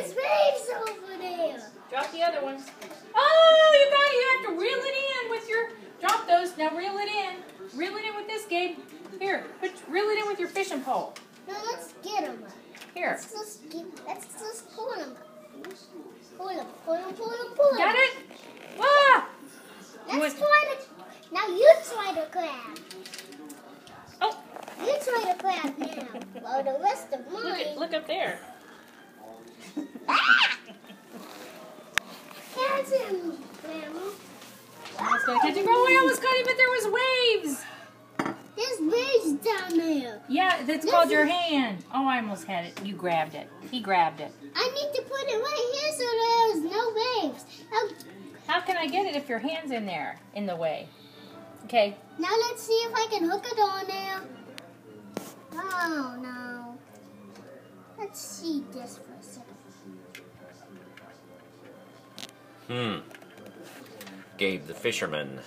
There's waves over there. Drop the other ones. Oh, you have to reel it in with your, drop those, now reel it in. Reel it in with this, Gabe. Here, reel it in with your fishing pole. No, let's get them. Here. Let's just pull them. Pull them. Got it? Ah! Let's try to, now you try to grab. Oh. You try to grab now. Well, the rest of mine. Look up there. Ah! Catch him, Grandma. Almost gonna catch him. Oh, I almost got him, but there was waves. There's waves down there. Yeah, that's called your hand. Oh, I almost had it. You grabbed it. He grabbed it. I need to put it right here so there's no waves. How can I get it if your hand's in there, in the way? Okay. Now let's see if I can hook it on there. Oh, no. Let's see this for a second. Gabe the fisherman.